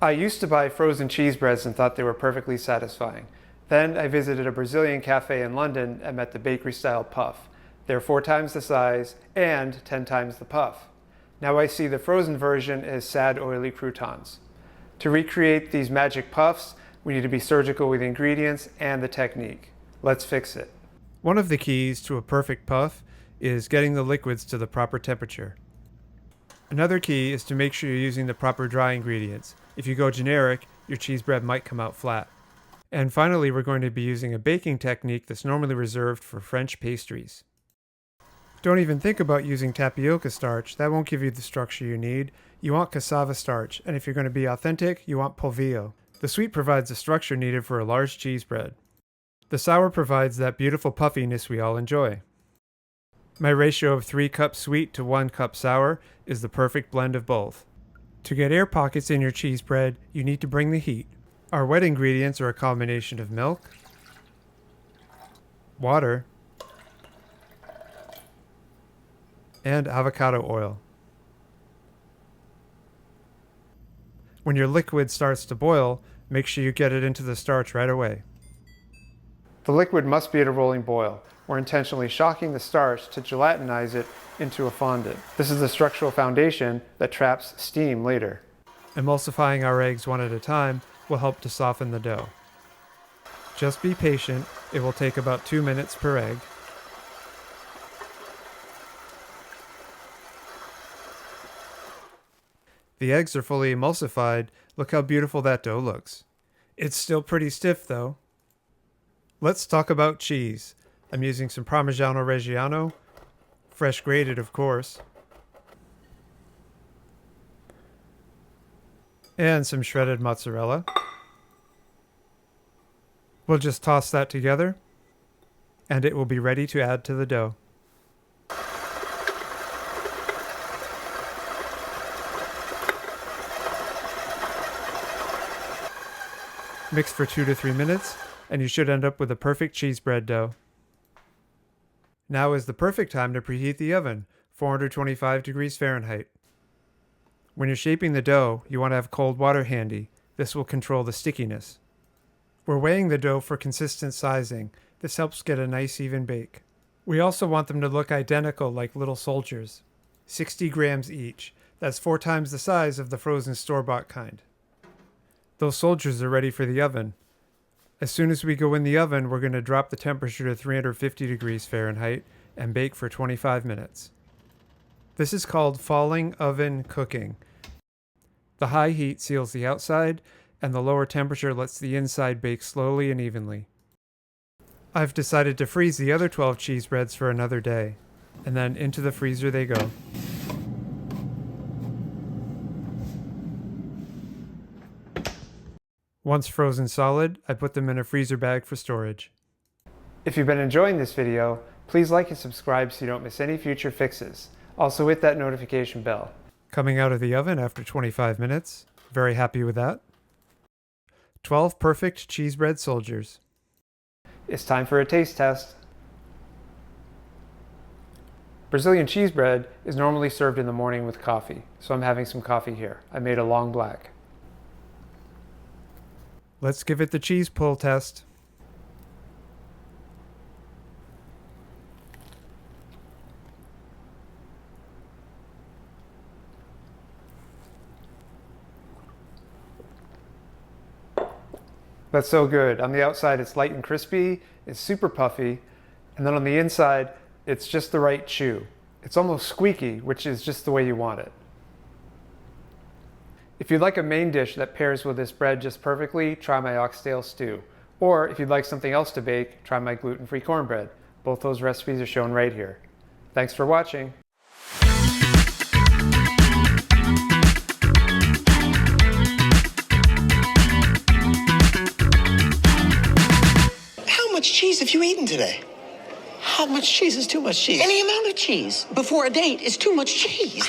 I used to buy frozen cheese breads and thought they were perfectly satisfying. Then I visited a Brazilian cafe in London and met the bakery-style puff. They're 4 times the size and 10 times the puff. Now I see the frozen version as sad, oily croutons. To recreate these magic puffs, we need to be surgical with the ingredients and the technique. Let's fix it. One of the keys to a perfect puff is getting the liquids to the proper temperature. Another key is to make sure you're using the proper dry ingredients. If you go generic, your cheese bread might come out flat. And finally, we're going to be using a baking technique that's normally reserved for French pastries. Don't even think about using tapioca starch. That won't give you the structure you need. You want cassava starch, and if you're going to be authentic, you want polvillo. The sweet provides the structure needed for a large cheese bread. The sour provides that beautiful puffiness we all enjoy. My ratio of 3 cups sweet to 1 cup sour is the perfect blend of both. To get air pockets in your cheese bread, you need to bring the heat. Our wet ingredients are a combination of milk, water, and avocado oil. When your liquid starts to boil, make sure you get it into the starch right away. The liquid must be at a rolling boil. We're intentionally shocking the starch to gelatinize it into a fondant. This is the structural foundation that traps steam later. Emulsifying our eggs one at a time will help to soften the dough. Just be patient. It will take about 2 minutes per egg. The eggs are fully emulsified. Look how beautiful that dough looks. It's still pretty stiff though. Let's talk about cheese. I'm using some Parmigiano Reggiano, fresh grated of course, and some shredded mozzarella. We'll just toss that together, and it will be ready to add to the dough. Mix for 2 to 3 minutes, and you should end up with a perfect cheese bread dough. Now is the perfect time to preheat the oven, 425 degrees Fahrenheit. When you're shaping the dough, you want to have cold water handy. This will control the stickiness. We're weighing the dough for consistent sizing. This helps get a nice even bake. We also want them to look identical like little soldiers. 60 grams each. That's 4 times the size of the frozen store-bought kind. Those soldiers are ready for the oven. As soon as we go in the oven, we're going to drop the temperature to 350 degrees Fahrenheit and bake for 25 minutes. This is called falling oven cooking. The high heat seals the outside, and the lower temperature lets the inside bake slowly and evenly. I've decided to freeze the other 12 cheese breads for another day, and then into the freezer they go. Once frozen solid, I put them in a freezer bag for storage. If you've been enjoying this video, please like and subscribe so you don't miss any future fixes. Also hit that notification bell. Coming out of the oven after 25 minutes. Very happy with that. 12 perfect cheese bread soldiers. It's time for a taste test. Brazilian cheese bread is normally served in the morning with coffee, so I'm having some coffee here. I made a long black. Let's give it the cheese pull test. That's so good. On the outside it's light and crispy, it's super puffy, and then on the inside it's just the right chew. It's almost squeaky, which is just the way you want it. If you'd like a main dish that pairs with this bread just perfectly, try my oxtail stew. Or if you'd like something else to bake, try my gluten-free cornbread. Both those recipes are shown right here. Thanks for watching. How much cheese have you eaten today? How much cheese is too much cheese? Any amount of cheese before a date is too much cheese.